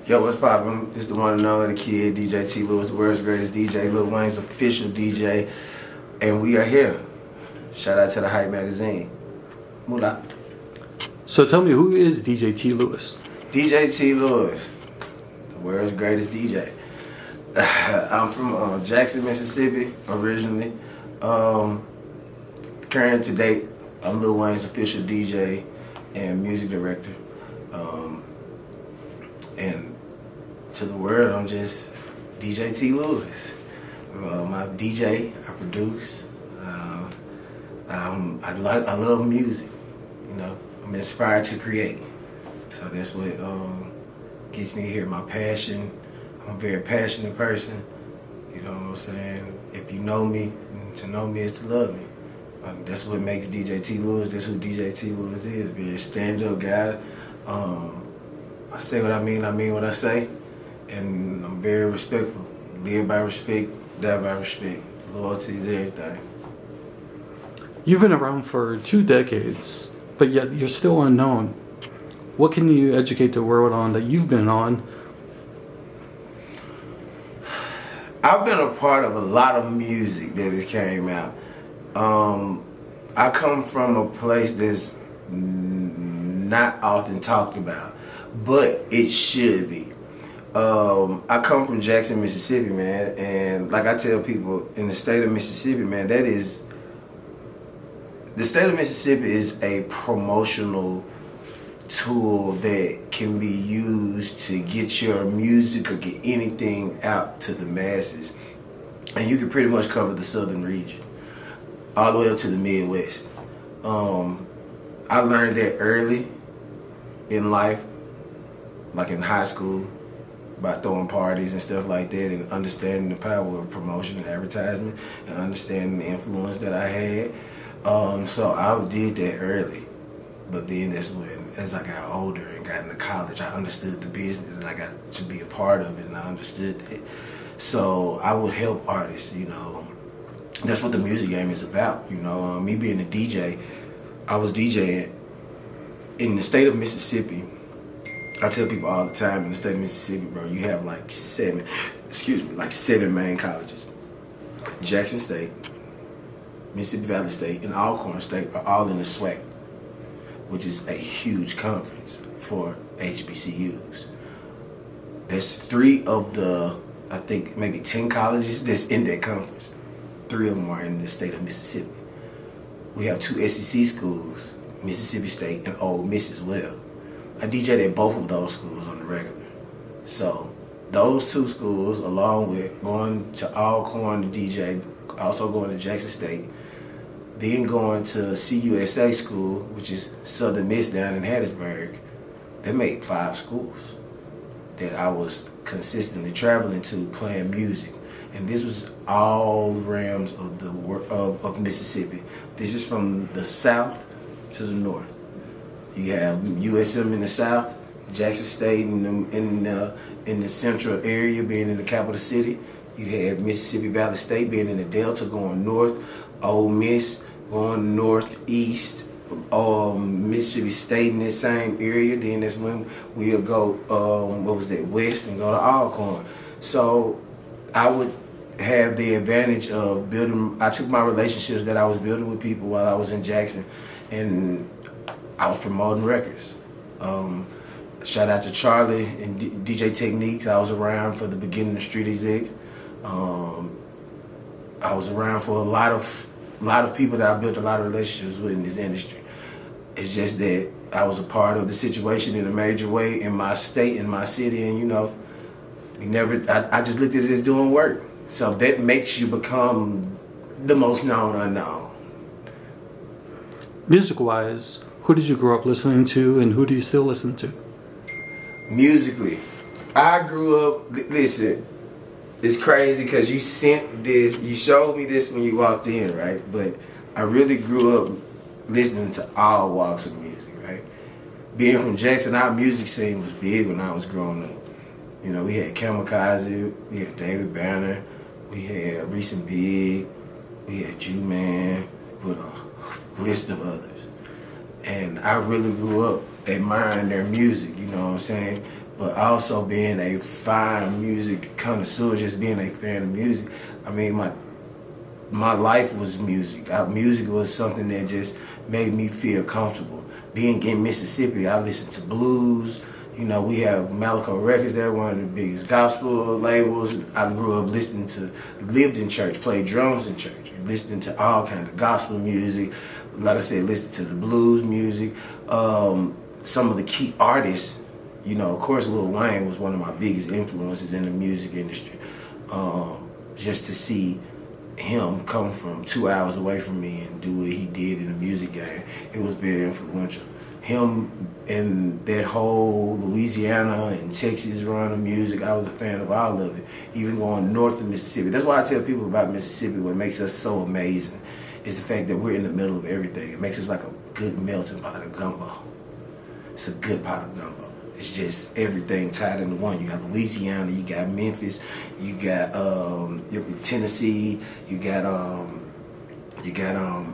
Yo, what's poppin'? It's the one and only kid, DJ T. Lewis, the world's greatest DJ, Lil Wayne's official DJ, and we are here. Shout out to the Hype Magazine. Moolah. So tell me, who is DJ T. Lewis? DJ T. Lewis, the world's greatest DJ. I'm from Jackson, Mississippi, originally. Current to date, I'm Lil Wayne's official DJ and music director. And to the world, I'm just DJ T. Lewis. I DJ, I produce. I love music. You know, I'm inspired to create. So that's what gets me here. My passion. I'm a very passionate person. You know what I'm saying? If you know me, to know me is to love me. That's what makes DJ T. Lewis. That's who DJ T. Lewis is. Very stand-up guy. I say what I mean what I say. And I'm very respectful. Live by respect, die by respect. Loyalty is everything. You've been around for 2 decades, but yet you're still unknown. What can you educate the world on that you've been on? I've been a part of a lot of music that has came out. I come from a place that's not often talked about, but it should be. I come from Jackson, Mississippi, man, and like I tell people, in the state of Mississippi, man, the state of Mississippi is a promotional tool that can be used to get your music or get anything out to the masses. And you can pretty much cover the southern region, all the way up to the Midwest. I learned that early in life, like in high school, by throwing parties and stuff like that, and understanding the power of promotion and advertisement, and understanding the influence that I had. So I did that early. But then that's when, as I got older and got into college, I understood the business and I got to be a part of it, and I understood that. So I would help artists, you know. That's what the music game is about, you know. Me being a DJ, I was DJing in the state of Mississippi. I tell people all the time, in the state of Mississippi, bro, you have like seven main colleges. Jackson State, Mississippi Valley State, and Alcorn State are all in the SWAC, which is a huge conference for HBCUs. There's 3 of the, I think maybe 10 colleges that's in that conference. 3 of them are in the state of Mississippi. We have 2 SEC schools, Mississippi State and Ole Miss as well. I DJed at both of those schools on the regular. So those 2 schools, along with going to Alcorn to DJ, also going to Jackson State, then going to CUSA school, which is Southern Miss down in Hattiesburg, they made 5 schools that I was consistently traveling to playing music. And this was all realms of Mississippi. This is from the south to the north. You have USM in the south, Jackson State in the central area, being in the capital city. You have Mississippi Valley State being in the Delta, going north. Ole Miss going northeast. Mississippi State in that same area. Then that's when we'll go, west and go to Alcorn. So I would have the advantage of building. I took my relationships that I was building with people while I was in Jackson, and I was promoting records. Shout out to Charlie and DJ Techniques. I was around for the beginning of Street Execs. I was around for a lot of people that I built a lot of relationships with in this industry. It's just that I was a part of the situation in a major way in my state, in my city, and you know, I just looked at it as doing work. So that makes you become the most known unknown. Music-wise, who did you grow up listening to, and who do you still listen to? Musically, I grew up, listen, it's crazy because you showed me this when you walked in, right? But I really grew up listening to all walks of music, right? Being from Jackson, our music scene was big when I was growing up. You know, we had Kamikaze, we had David Banner, we had Reese and Big, we had Jew-Man, with a list of others. And I really grew up admiring their music, you know what I'm saying? but also being a fine music connoisseur, just being a fan of music. I mean, my life was music. Music was something that just made me feel comfortable. Being in Mississippi, I listened to blues. You know, we have Malaco Records. They're one of the biggest gospel labels. I grew up lived in church, played drums in church, listening to all kind of gospel music. Like I said, listening to the blues music. Some of the key artists, you know, of course, Lil Wayne was one of my biggest influences in the music industry. Just to see him come from 2 hours away from me and do what he did in the music game, it was very influential. Him and that whole Louisiana and Texas run of music, I was a fan of all of it, even going north of Mississippi. That's why I tell people about Mississippi. What makes us so amazing is the fact that we're in the middle of everything. It makes us like a good melting pot of gumbo. It's a good pot of gumbo. It's just everything tied into one. You got Louisiana, you got Memphis, you got Tennessee, you got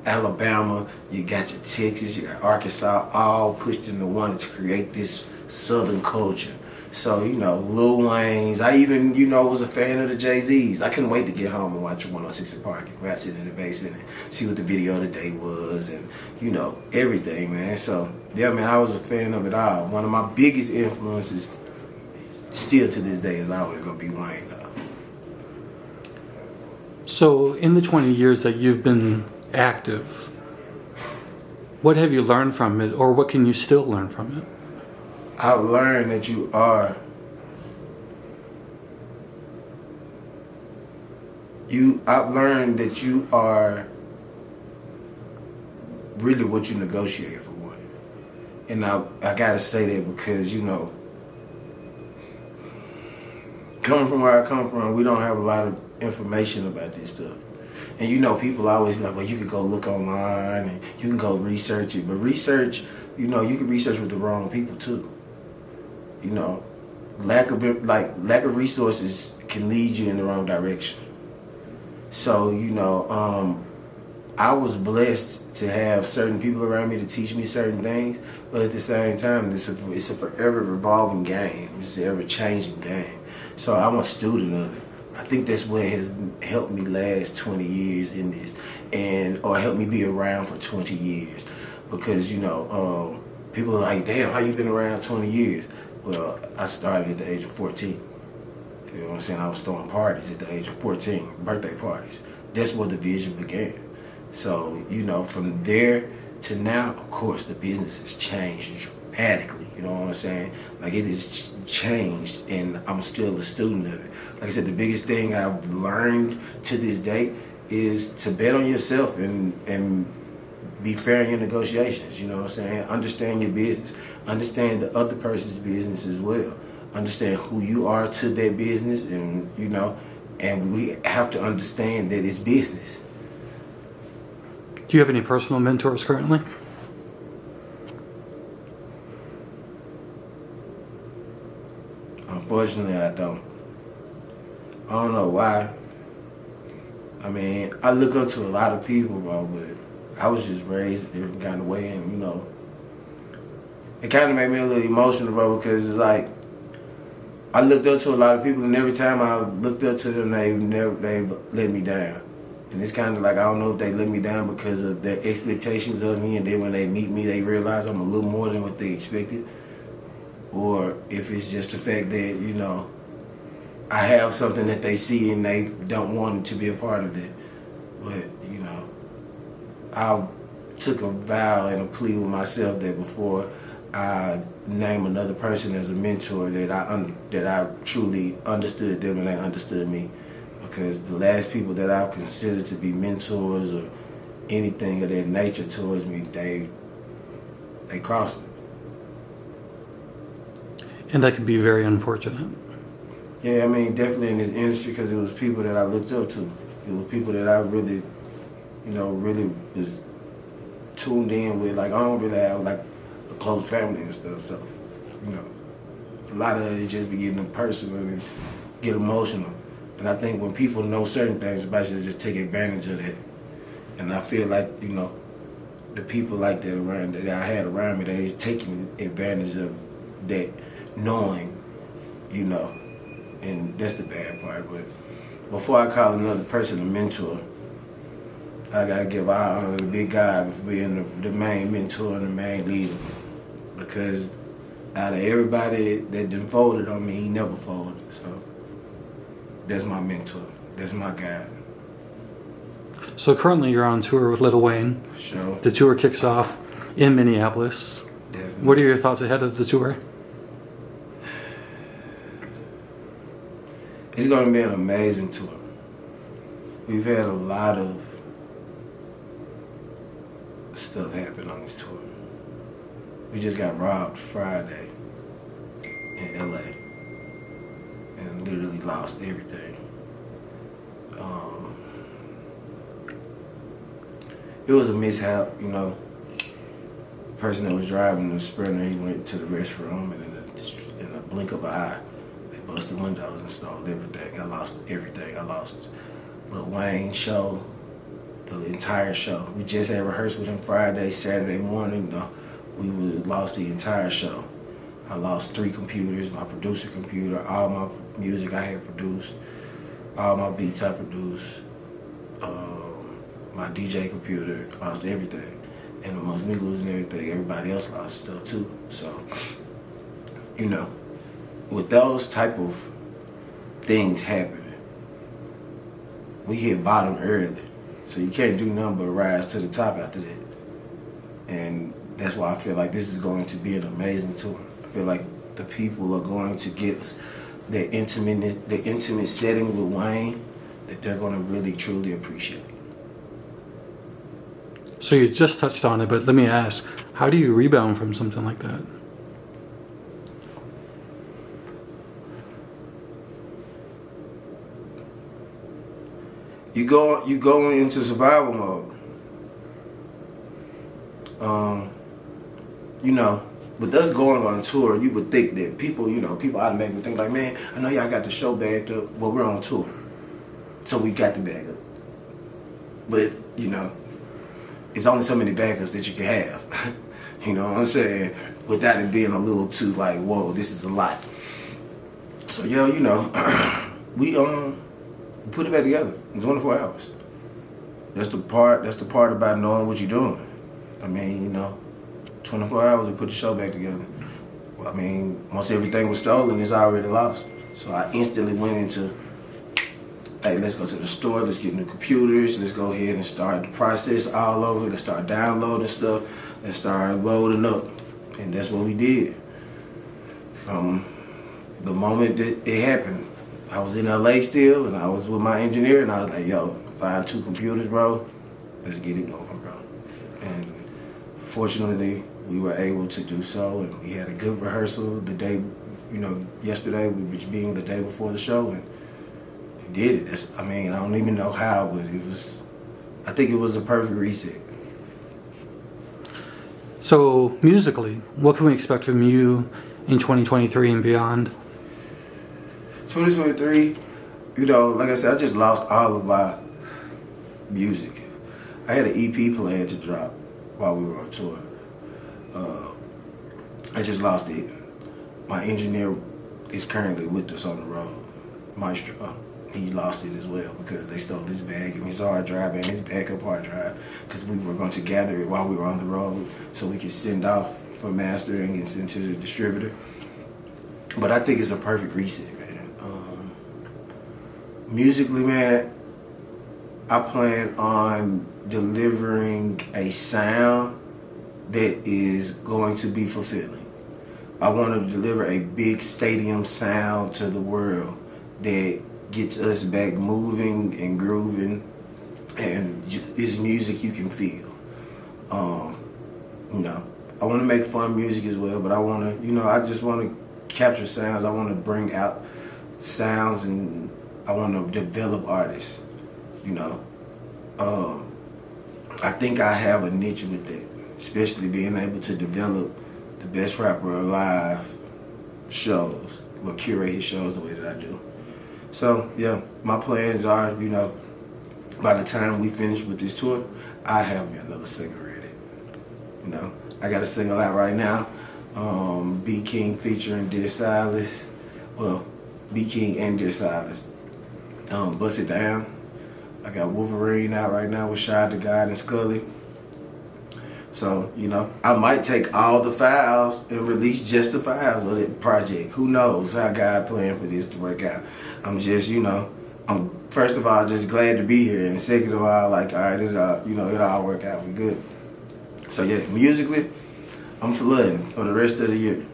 Alabama, you got your Texas, you got Arkansas, all pushed into one to create this Southern culture. So, you know, Lil Wayne's, I even, you know, was a fan of the Jay-Z's. I couldn't wait to get home and watch 106 in Park and rap sitting in the basement and see what the video of the day was and, you know, everything, man. So, yeah, man, I was a fan of it all. One of my biggest influences still to this day is always going to be Wayne, though. So, in the 20 years that you've been active, what have you learned from it, or what can you still learn from it? I've learned that I've learned that you are really what you negotiate for one. And I gotta say that because, you know, coming from where I come from, we don't have a lot of information about this stuff. And you know, people always be like, well, you could go look online and you can go research it. But research, you know, you can research with the wrong people too. You know, lack of resources can lead you in the wrong direction. So, you know, I was blessed to have certain people around me to teach me certain things, but at the same time, it's a forever revolving game. It's an ever-changing game. So I'm a student of it. I think that's what has helped me last 20 years in this, or helped me be around for 20 years. Because, you know, people are like, damn, how you been around 20 years? Well, I started at the age of 14. You know what I'm saying? I was throwing parties at the age of 14, birthday parties. That's where the vision began. So, you know, from there to now, of course, the business has changed dramatically. You know what I'm saying? Like, it has changed, and I'm still a student of it. Like I said, the biggest thing I've learned to this day is to bet on yourself and be fair in your negotiations. You know what I'm saying? Understand your business. Understand the other person's business as well. Understand who you are to that business, and, you know, and we have to understand that it's business. Do you have any personal mentors currently? Unfortunately, I don't. I don't know why. I mean, I look up to a lot of people, bro, but I was just raised a different kind of way, and, you know, it kind of made me a little emotional, bro, because it's like, I looked up to a lot of people, and every time I looked up to them, they've let me down. And it's kind of like, I don't know if they let me down because of their expectations of me, and then when they meet me, they realize I'm a little more than what they expected. Or if it's just the fact that, you know, I have something that they see and they don't want to be a part of it. But, you know, I took a vow and a plea with myself that before I name another person as a mentor, that I truly understood them and they understood me. Because the last people that I've considered to be mentors or anything of that nature towards me, they crossed me. And that can be very unfortunate. Yeah, I mean, definitely in this industry, because it was people that I looked up to. It was people that I really, you know, really was tuned in with. Like, I don't really have, like, a close family and stuff, so, you know, a lot of it just be getting personal and get emotional. And I think when people know certain things about you, they just take advantage of that. And I feel like, you know, the people like that I had around me, they taking advantage of that, knowing you know, and that's the bad part. But before I call another person a mentor, I gotta give honor to the big guy for being the main mentor and the main leader. Because out of everybody that done folded on me, he never folded. So that's my mentor. That's my guy. So currently you're on tour with Lil Wayne. Sure. The tour kicks off in Minneapolis. Definitely. What are your thoughts ahead of the tour? It's going to be an amazing tour. We've had a lot of stuff happen on this tour. We just got robbed Friday in LA and literally lost everything. It was a mishap, you know. The person that was driving the Sprinter, he went to the restroom, and in a blink of an eye, they busted windows and stole everything. I lost everything. I lost Lil Wayne's show, the entire show. We just had rehearsed with him Friday, Saturday morning. We lost the entire show. I lost 3 computers, my producer computer, all my music I had produced, all my beats I produced, my DJ computer, lost everything. And amongst me losing everything, everybody else lost stuff too. So, you know, with those type of things happening, we hit bottom early. So you can't do nothing but rise to the top after that. And that's why I feel like this is going to be an amazing tour. I feel like the people are going to get us the intimate setting with Wayne that they're going to really, truly appreciate. So you just touched on it, but let me ask, how do you rebound from something like that? You go into survival mode. You know, with us going on tour, you would think that people automatically think like, man, I know y'all got the show bagged up, but we're on tour. So we got the bag up. But, you know, it's only so many backups that you can have. You know what I'm saying? Without it being a little too like, whoa, this is a lot. So yeah, you know, we put it back together in 24 hours. That's the part about knowing what you're doing. I mean, you know, 24 hours to put the show back together. I mean, once everything was stolen, it's already lost. So I instantly went into, hey, let's go to the store, let's get new computers, let's go ahead and start the process all over, let's start downloading stuff, let's start loading up. And that's what we did. From the moment that it happened, I was in LA still, and I was with my engineer, and I was like, yo, find 2 computers, bro, let's get it going, bro. And fortunately, we were able to do so, and we had a good rehearsal the day, you know, yesterday, which being the day before the show, and we did it. I don't even know how, but I think it was a perfect reset. So musically, what can we expect from you in 2023 and beyond? 2023, you know, like I said, I just lost all of my music. I had an EP planned to drop while we were on tour. I just lost it. My engineer is currently with us on the road, Maestro. He lost it as well because they stole his bag and his hard drive and his backup hard drive because we were going to gather it while we were on the road so we could send off for mastering and send to the distributor. But I think it's a perfect reset, man. Musically, man, I plan on delivering a sound that is going to be fulfilling. I want to deliver a big stadium sound to the world that gets us back moving and grooving, and it's music you can feel. You know, I want to make fun music as well, but I want to, you know, I just want to capture sounds. I want to bring out sounds, and I want to develop artists, you know. I think I have a niche with that, especially being able to develop the best rapper alive shows, or curate his shows the way that I do. So, yeah, my plans are, you know, by the time we finish with this tour, I have me another single ready. You know, I got a single out right now, B King featuring Dear Silas. Well, B King and Dear Silence. Bust It Down. I got Wolverine out right now with Shy the God and Scully. So, you know, I might take all the files and release just the files of that project. Who knows how God planned for this to work out. I'm just, you know, I'm first of all just glad to be here, and second of all, like, all right, it all work out. We good. So yeah, musically, I'm flooding for the rest of the year.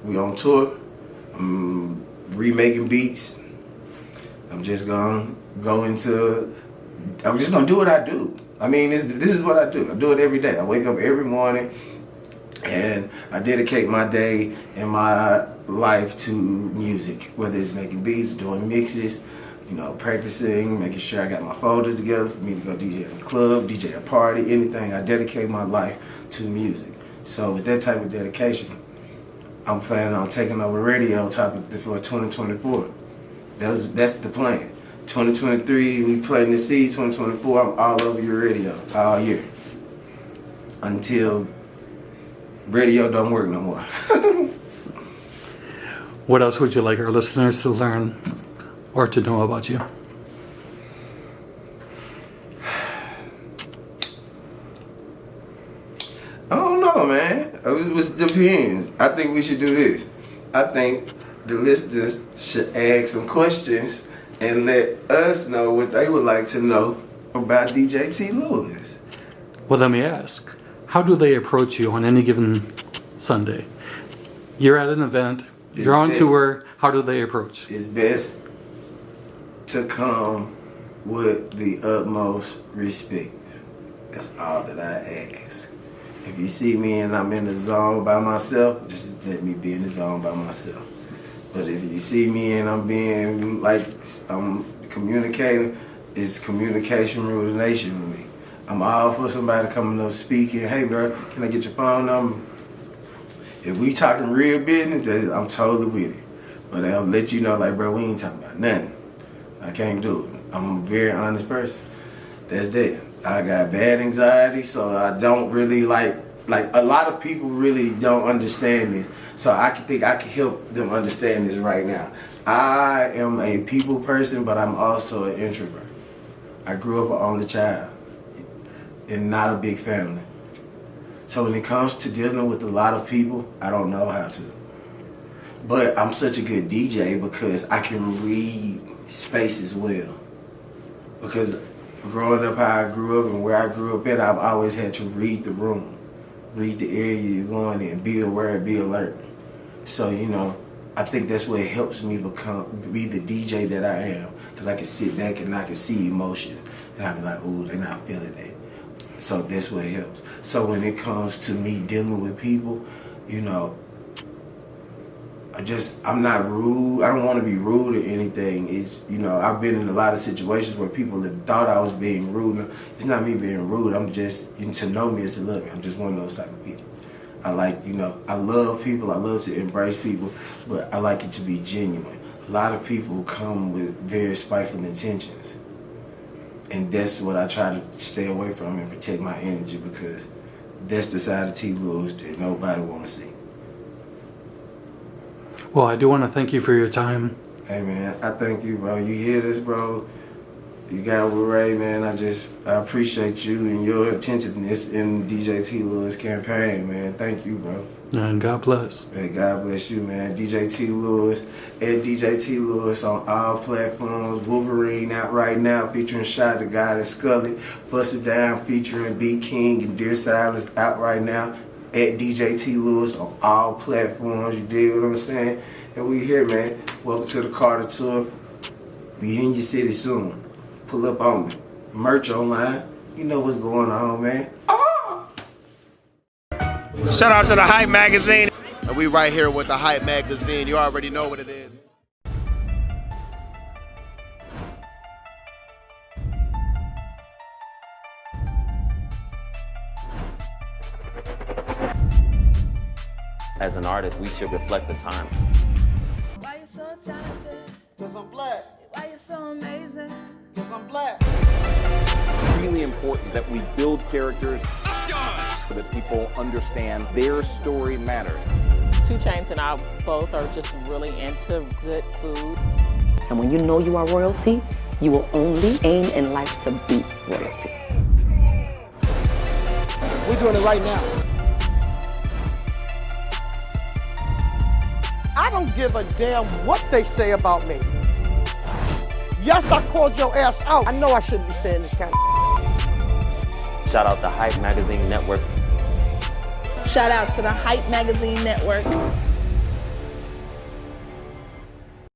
We on tour. I'm remaking beats. I'm just gonna I'm just gonna do what I do. I mean, this is what I do. I do it every day. I wake up every morning and I dedicate my day and my life to music, whether it's making beats, doing mixes, you know, practicing, making sure I got my folders together for me to go DJ in a club, DJ a party, anything. I dedicate my life to music. So with that type of dedication, I'm planning on taking over radio topic for 2024. That's the plan. 2023, we planting the seeds. 2024, I'm all over your radio all year until radio don't work no more. What else would you like our listeners to learn or to know about you? I don't know, man. It depends. I think we should do this. I think the listeners should ask some questions and let us know what they would like to know about DJ T. Lewis. Well, let me ask. How do they approach you on any given Sunday? You're at an event. You're on tour. How do they approach? It's best to come with the utmost respect. That's all that I ask. If you see me and I'm in the zone by myself, just let me be in the zone by myself. But if you see me and I'm being like I'm communicating, it's communication rule the nation with me. I'm all for somebody coming up speaking, hey bro, can I get your phone number? If we talking real business, I'm totally with it. But I'll let you know, like, bro, we ain't talking about nothing. I can't do it. I'm a very honest person. That's that. I got bad anxiety, so I don't really like a lot of people really don't understand this. So I think I can help them understand this right now. I am a people person, but I'm also an introvert. I grew up an only child and not a big family. So when it comes to dealing with a lot of people, I don't know how to. But I'm such a good DJ because I can read spaces well. Because growing up how I grew up and where I grew up at, I've always had to read the room, read the area you're going in, be aware, be alert. So, you know, I think that's what helps me be the DJ that I am. Because I can sit back and I can see emotion. And I be like, ooh, they're not feeling that. So that's what helps. So when it comes to me dealing with people, you know, I'm not rude. I don't want to be rude or anything. It's, you know, I've been in a lot of situations where people have thought I was being rude. It's not me being rude. I'm just, to know me is to love me. I'm just one of those type of people. I like, you know, I love people. I love to embrace people, but I like it to be genuine. A lot of people come with very spiteful intentions. And that's what I try to stay away from and protect my energy, because that's the side of T. Lewis that nobody want to see. Well, I do want to thank you for your time. Hey, man, I thank you, bro. You hear this, bro? You got with Ray, man. I appreciate you and your attentiveness in DJ T. Lewis campaign, man. Thank you, bro. And God bless. Hey, God bless you, man. DJ T. Lewis at DJ T. Lewis on all platforms. Wolverine out right now featuring Shy the God and Scully. Bust It Down featuring B King and Dear Silence out right now at DJ T. Lewis on all platforms. You dig what I'm saying? And we here, man. Welcome to the Carter Tour. We in your city soon. Pull up on me. Merch online. You know what's going on, man. Shout out to the Hype Magazine. And we right here with the Hype Magazine. You already know what it is. As an artist, we should reflect the time. Why you so talented? Because I'm black. Why you so amazing? Because I'm black. Really important that we build characters so that people understand their story matters. 2 Chainz and I both are just really into good food. And when you know you are royalty, you will only aim in life to be royalty. We're doing it right now. I don't give a damn what they say about me. Yes, I called your ass out. I know I shouldn't be saying this kind of. Shout out the Hype Magazine Network. Shout out to the Hype Magazine Network.